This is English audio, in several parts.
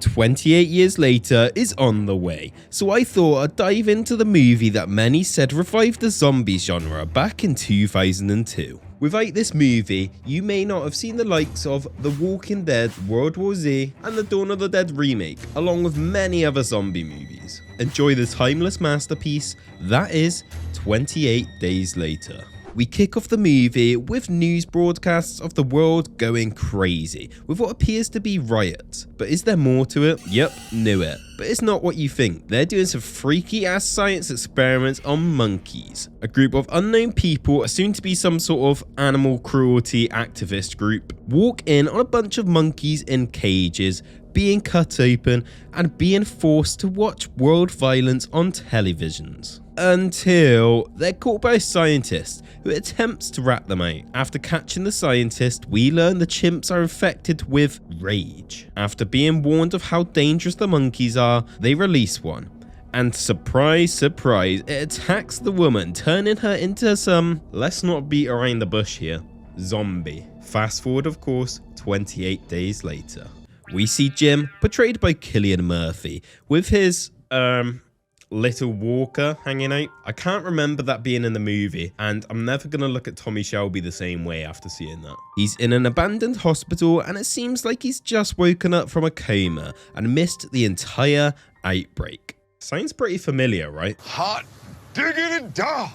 28 years later is on the way, so I thought I'd dive into the movie that many said revived the zombie genre back in 2002. Without this movie, you may not have seen the likes of The Walking Dead, World War Z, and the Dawn of the Dead remake, along with many other zombie movies. Enjoy the timeless masterpiece that is 28 Days Later. We kick off the movie with news broadcasts of the world going crazy with what appears to be riots. But is there more to it? Yep, knew it. But it's not what you think. They're doing some freaky ass science experiments on monkeys. A group of unknown people, assumed to be some sort of animal cruelty activist group, walk in on a bunch of monkeys in cages, being cut open and being forced to watch world violence on televisions. Until they're caught by a scientist who attempts to rat them out. After catching the scientist, we learn the chimps are infected with rage. After being warned of how dangerous the monkeys are, they release one. And surprise, surprise, it attacks the woman, turning her into some, let's not beat around the bush here, zombie. Fast forward, of course, 28 days later. We see Jim, portrayed by Cillian Murphy, with his, little walker hanging out. I can't remember that being in the movie, and I'm never gonna look at Tommy Shelby the same way after seeing that. He's in an abandoned hospital, and it seems like he's just woken up from a coma and missed the entire outbreak. Sounds pretty familiar, right? Hot diggity dog!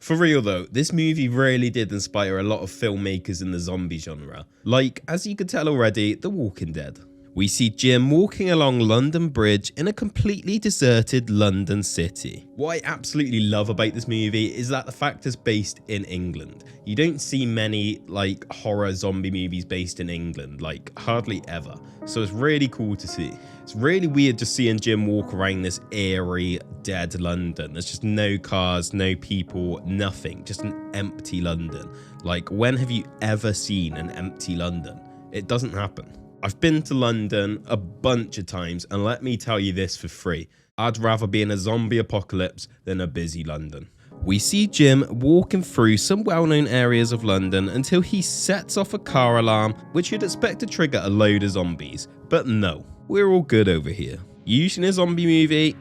For real though, this movie really did inspire a lot of filmmakers in the zombie genre, like, as you could tell already, The Walking Dead. We see Jim walking along London Bridge in a completely deserted London city. What I absolutely love about this movie is that the fact it's based in England. You don't see many like horror zombie movies based in England, like hardly ever. So it's really cool to see. It's really weird just seeing Jim walk around this eerie, dead London. There's just no cars, no people, nothing, just an empty London. Like, when have you ever seen an empty London? It doesn't happen. I've been to London a bunch of times, and let me tell you this for free. I'd rather be in a zombie apocalypse than a busy London. We see Jim walking through some well-known areas of London until he sets off a car alarm, which you'd expect to trigger a load of zombies. But no, we're all good over here. Usually in a zombie movie,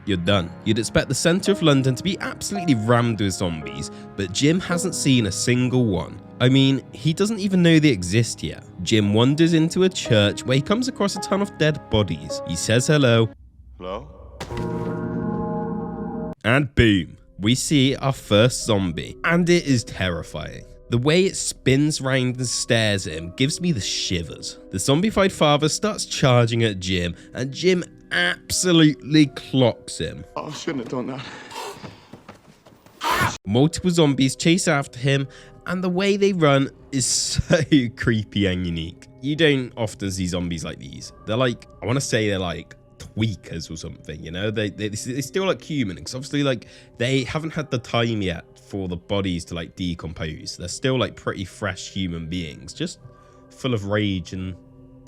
you're done. You'd expect the centre of London to be absolutely rammed with zombies, but Jim hasn't seen a single one. I mean, he doesn't even know they exist yet. Jim wanders into a church where he comes across a ton of dead bodies. He says hello. Hello? And boom, we see our first zombie. And it is terrifying. The way it spins round and stares at him gives me the shivers. The zombified father starts charging at Jim, and Jim absolutely clocks him. Oh, I shouldn't have done that. Multiple zombies chase after him, and the way they run is so creepy and unique. You don't often see zombies like these. They're like, I want to say they're like tweakers or something, you know? They still look human, because obviously like they haven't had the time yet for the bodies to like decompose. They're still like pretty fresh human beings, just full of rage and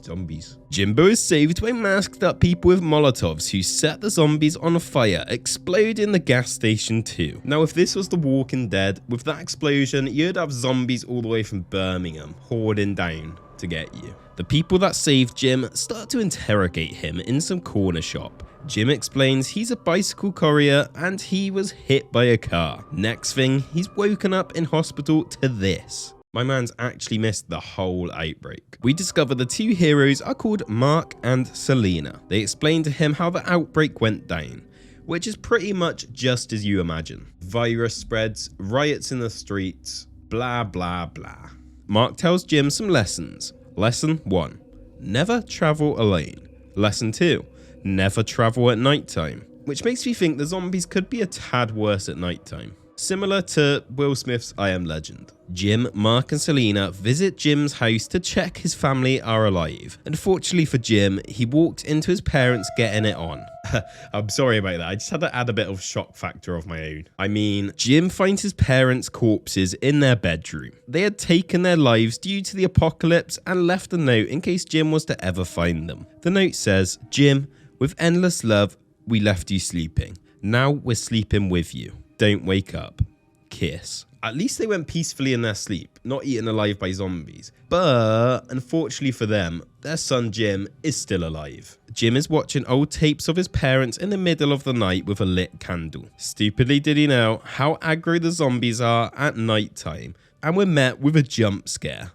zombies. Jimbo is saved by masked up people with Molotovs who set the zombies on fire, exploding the gas station too. Now if this was The Walking Dead, with that explosion you'd have zombies all the way from Birmingham hoarding down to get you. The people that saved Jim start to interrogate him in some corner shop. Jim explains he's a bicycle courier and he was hit by a car. Next thing, he's woken up in hospital to this. My man's actually missed the whole outbreak. We discover the two heroes are called Mark and Selena. They explain to him how the outbreak went down, which is pretty much just as you imagine. Virus spreads, riots in the streets, blah blah blah. Mark tells Jim some lessons. Lesson 1, never travel alone. Lesson 2, never travel at nighttime. Which makes me think the zombies could be a tad worse at nighttime. Similar to Will Smith's I Am Legend. Jim, Mark and Selena visit Jim's house to check his family are alive. Unfortunately for Jim, he walked into his parents getting it on. I'm sorry about that, I just had to add a bit of shock factor of my own. I mean, Jim finds his parents' corpses in their bedroom. They had taken their lives due to the apocalypse and left a note in case Jim was to ever find them. The note says, Jim, with endless love, we left you sleeping. Now we're sleeping with you. Don't wake up. Kiss. At least they went peacefully in their sleep, not eaten alive by zombies. But unfortunately for them, their son Jim is still alive. Jim is watching old tapes of his parents in the middle of the night with a lit candle. Stupidly did he know how aggro the zombies are at night time, and we're met with a jump scare.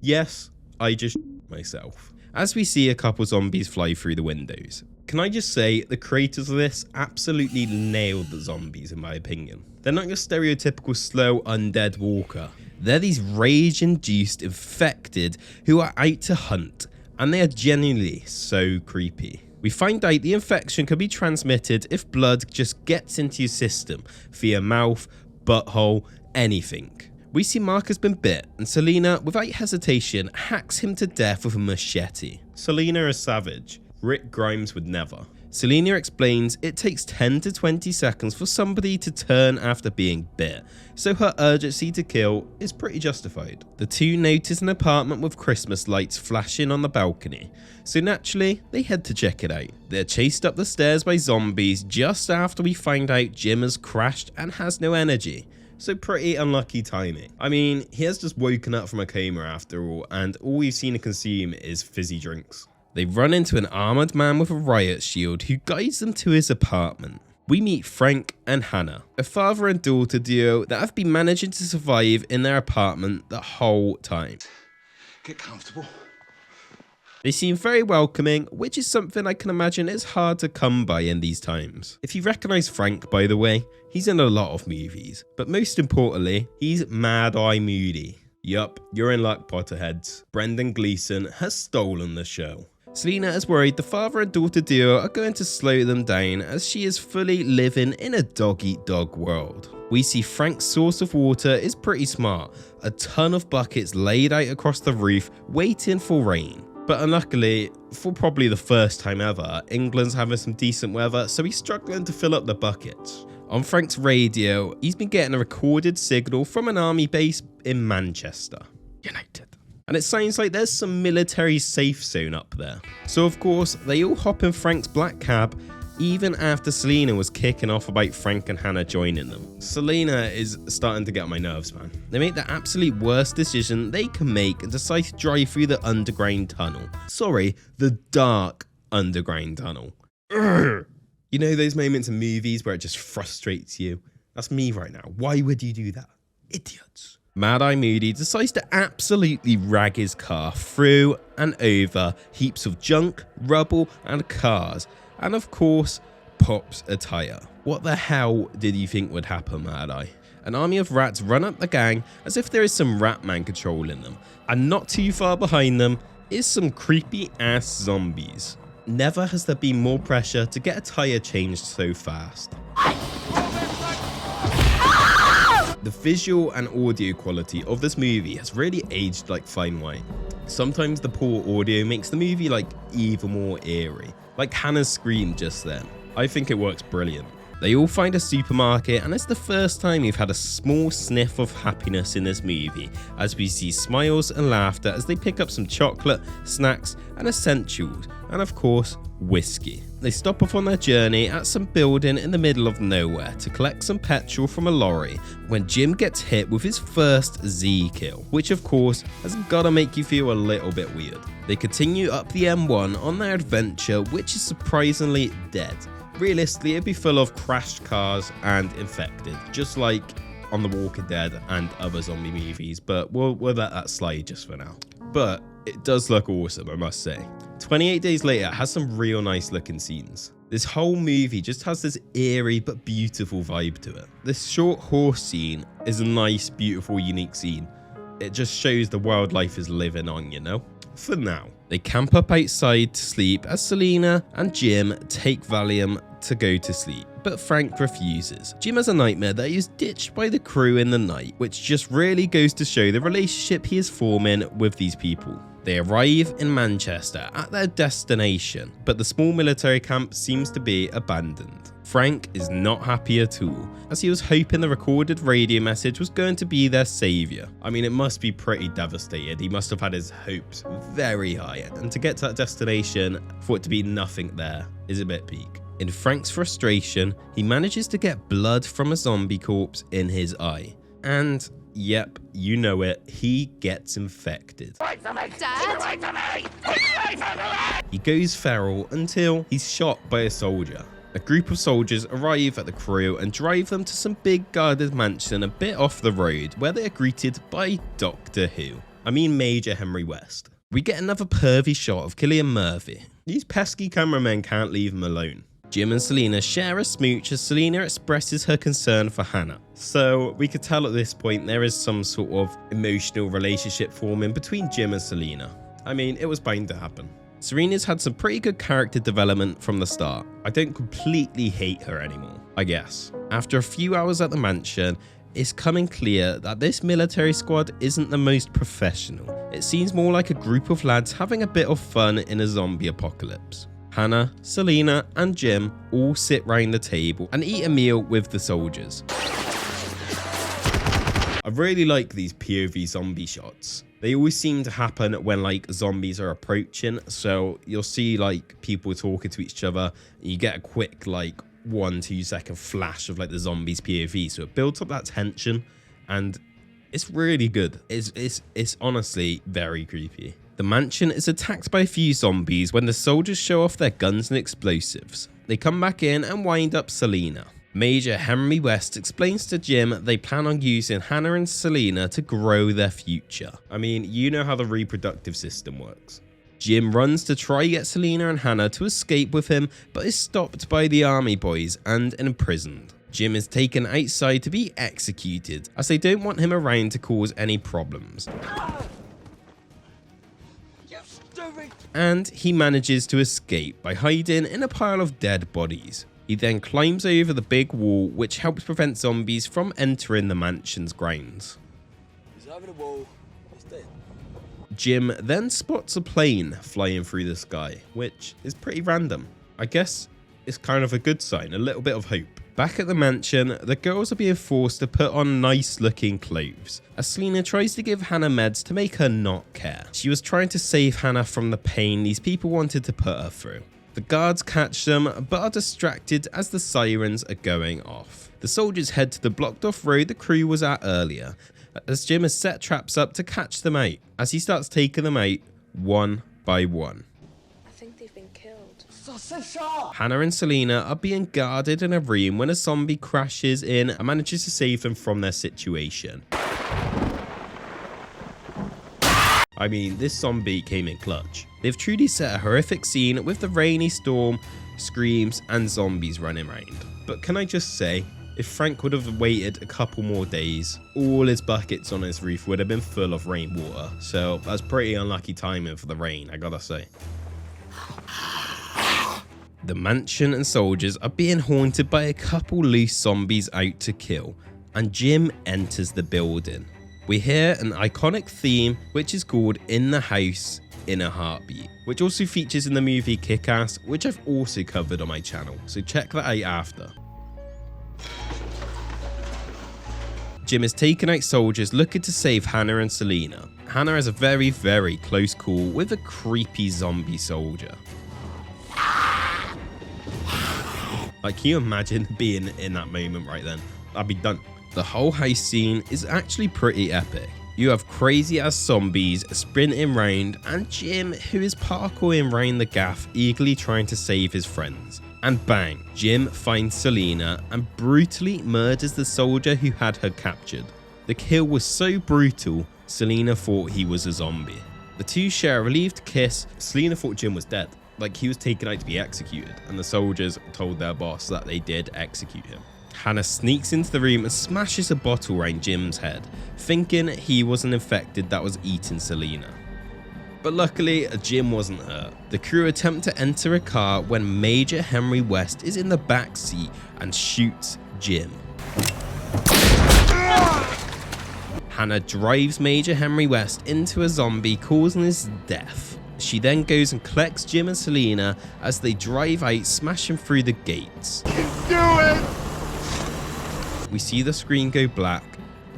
Yes, I just myself. As we see a couple zombies fly through the windows. Can I just say, the creators of this absolutely nailed the zombies in my opinion. They're not your stereotypical slow undead walker. They're these rage-induced infected who are out to hunt, and they are genuinely so creepy. We find out the infection can be transmitted if blood just gets into your system via mouth, butthole, anything. We see Mark has been bit, and Selena, without hesitation, hacks him to death with a machete. Selena is savage. Rick Grimes would never. Selena explains it takes 10 to 20 seconds for somebody to turn after being bit, so her urgency to kill is pretty justified. The two notice an apartment with Christmas lights flashing on the balcony, so naturally they head to check it out. They're chased up the stairs by zombies just after we find out Jim has crashed and has no energy. So pretty unlucky timing. I mean, he has just woken up from a coma after all, and all we've seen to consume is fizzy drinks. They run into an armoured man with a riot shield who guides them to his apartment. We meet Frank and Hannah, a father and daughter duo that have been managing to survive in their apartment the whole time. Get comfortable. They seem very welcoming, which is something I can imagine is hard to come by in these times. If you recognise Frank, by the way, he's in a lot of movies, but most importantly, he's Mad Eye Moody. Yup, you're in luck, Potterheads. Brendan Gleeson has stolen the show. Selena is worried the father and daughter duo are going to slow them down as she is fully living in a dog-eat-dog world. We see Frank's source of water is pretty smart, a ton of buckets laid out across the roof waiting for rain. But unluckily, for probably the first time ever, England's having some decent weather, so he's struggling to fill up the buckets. On Frank's radio, he's been getting a recorded signal from an army base in Manchester United. And it sounds like there's some military safe zone up there. So of course, they all hop in Frank's black cab, even after Selena was kicking off about Frank and Hannah joining them. Selena is starting to get on my nerves, man. They make the absolute worst decision they can make and decide to drive through the underground tunnel. Sorry, the dark underground tunnel. Urgh. You know those moments in movies where it just frustrates you? That's me right now. Why would you do that? Idiots. Mad Eye Moody decides to absolutely rag his car through and over heaps of junk, rubble and cars, and of course pops a tyre. What the hell did you think would happen, Mad Eye? An army of rats run up the gang as if there is some rat man controlling them, and not too far behind them is some creepy ass zombies. Never has there been more pressure to get a tyre changed so fast. The visual and audio quality of this movie has really aged like fine wine. Sometimes the poor audio makes the movie like even more eerie, like Hannah's scream just then. I think it works brilliant. They all find a supermarket, and it's the first time we've had a small sniff of happiness in this movie, as we see smiles and laughter as they pick up some chocolate, snacks and essentials, and of course whiskey. They stop off on their journey at some building in the middle of nowhere to collect some petrol from a lorry when Jim gets hit with his first Z kill, which of course has gotta make you feel a little bit weird. They continue up the M1 on their adventure, which is surprisingly dead. Realistically, it'd be full of crashed cars and infected, just like on The Walking Dead and other zombie movies, but we'll let that slide just for now. But it does look awesome, I must say. 28 Days Later has some real nice looking scenes. This whole movie just has this eerie but beautiful vibe to it. This short horse scene is a nice, beautiful, unique scene. It just shows the wildlife is living on, you know? For now. They camp up outside to sleep as Selena and Jim take Valium to go to sleep, but Frank refuses. Jim has a nightmare that he is ditched by the crew in the night, which just really goes to show the relationship he is forming with these people. They arrive in Manchester at their destination, but the small military camp seems to be abandoned. Frank is not happy at all, as he was hoping the recorded radio message was going to be their saviour. I mean, it must be pretty devastated. He must have had his hopes very high, and to get to that destination, for it to be nothing there is a bit peak. In Frank's frustration, he manages to get blood from a zombie corpse in his eye. And Yep, you know it, he gets infected. Dad? He goes feral until he's shot by a soldier. A group of soldiers arrive at the crew and drive them to some big guarded mansion a bit off the road, where they are greeted by Doctor Who. I mean Major Henry West. We get another pervy shot of Cillian Murphy. These pesky cameramen can't leave him alone. Jim and Selena share a smooch as Selena expresses her concern for Hannah. So we could tell at this point there is some sort of emotional relationship forming between Jim and Selena. I mean, it was bound to happen. Serena's had some pretty good character development from the start. I don't completely hate her anymore, I guess. After a few hours at the mansion, it's coming clear that this military squad isn't the most professional. It seems more like a group of lads having a bit of fun in a zombie apocalypse. Hannah, Selena, and Jim all sit round the table and eat a meal with the soldiers. I really like these POV zombie shots. They always seem to happen when like zombies are approaching, so you'll see like people talking to each other and you get a quick like 1-2 second flash of like the zombies POV, so it builds up that tension and it's really good. It's honestly very creepy. The mansion is attacked by a few zombies when the soldiers show off their guns and explosives. They come back in and wind up Selena. Major Henry West explains to Jim they plan on using Hannah and Selena to grow their future. I mean, you know how the reproductive system works. Jim runs to try get Selena and Hannah to escape with him, but is stopped by the army boys and imprisoned. Jim is taken outside to be executed, as they don't want him around to cause any problems. And he manages to escape by hiding in a pile of dead bodies. He then climbs over the big wall, which helps prevent zombies from entering the mansion's grounds. Jim then spots a plane flying through the sky, which is pretty random. I guess it's kind of a good sign, a little bit of hope. Back at the mansion, the girls are being forced to put on nice looking clothes, as Selena tries to give Hannah meds to make her not care. She was trying to save Hannah from the pain these people wanted to put her through. The guards catch them, but are distracted as the sirens are going off. The soldiers head to the blocked off road the crew was at earlier, as Jim has set traps up to catch them out, as he starts taking them out one by one. I think they've been killed. Hannah and Selena are being guarded in a room when a zombie crashes in and manages to save them from their situation. I mean, this zombie came in clutch. They've truly set a horrific scene with the rainy storm, screams, and zombies running around. But can I just say, if Frank would have waited a couple more days, all his buckets on his roof would have been full of rainwater. So that's pretty unlucky timing for the rain, I gotta say. The mansion and soldiers are being haunted by a couple loose zombies out to kill, and Jim enters the building. We hear an iconic theme which is called In the House in a Heartbeat, which also features in the movie Kick-Ass, which I've also covered on my channel, so check that out after. Jim is taking out soldiers looking to save Hannah and Selena. Hannah has a very, very close call with a creepy zombie soldier. Like, can you imagine being in that moment right then? I'd be done. The whole house scene is actually pretty epic. You have crazy ass zombies sprinting round and Jim, who is parkouring round the gaff, eagerly trying to save his friends. And bang, Jim finds Selena and brutally murders the soldier who had her captured. The kill was so brutal, Selena thought he was a zombie. The two share a relieved kiss. Selena thought Jim was dead, like he was taken out to be executed, and the soldiers told their boss that they did execute him. Hannah sneaks into the room and smashes a bottle around Jim's head, thinking he was an infected that was eating Selena. But luckily, Jim wasn't hurt. The crew attempt to enter a car when Major Henry West is in the back seat and shoots Jim. Hannah drives Major Henry West into a zombie, causing his death. She then goes and collects Jim and Selena as they drive out, smashing through the gates. Do it! We see the screen go black,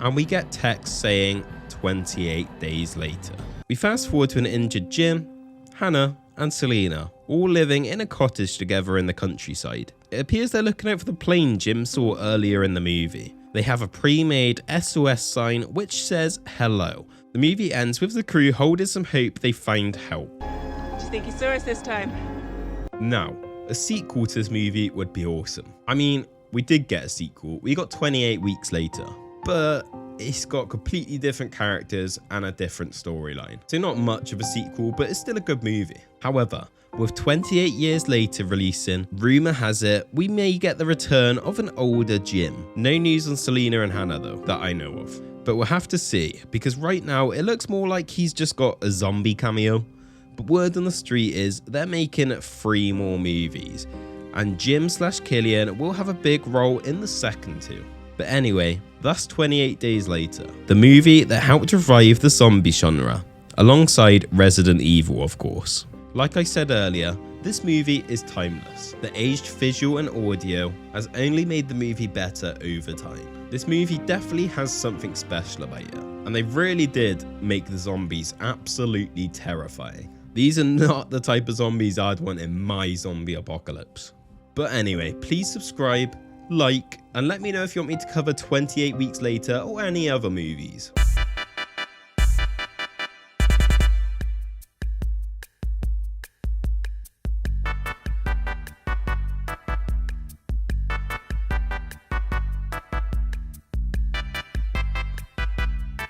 and we get text saying 28 days later. We fast forward to an injured Jim, Hannah, and Selena, all living in a cottage together in the countryside. It appears they're looking out for the plane Jim saw earlier in the movie. They have a pre-made SOS sign which says hello. The movie ends with the crew holding some hope they find help. Do you think he saw us this time? Now, a sequel to this movie would be awesome. I mean, we did get a sequel. We got 28 weeks later, but it's got completely different characters and a different storyline. So not much of a sequel, but it's still a good movie. However, with 28 years later releasing, rumour has it we may get the return of an older Jim. No news on Selena and Hannah though, that I know of. But we'll have to see, because right now it looks more like he's just got a zombie cameo. But word on the street is they're making 3 more movies, and Jim/Killian will have a big role in the second 2. But anyway, that's 28 days later. The movie that helped revive the zombie genre, alongside Resident Evil of course. Like I said earlier, this movie is timeless. The aged visual and audio has only made the movie better over time. This movie definitely has something special about it, and they really did make the zombies absolutely terrifying. These are not the type of zombies I'd want in my zombie apocalypse. But anyway, please subscribe, like, and let me know if you want me to cover 28 Weeks Later or any other movies.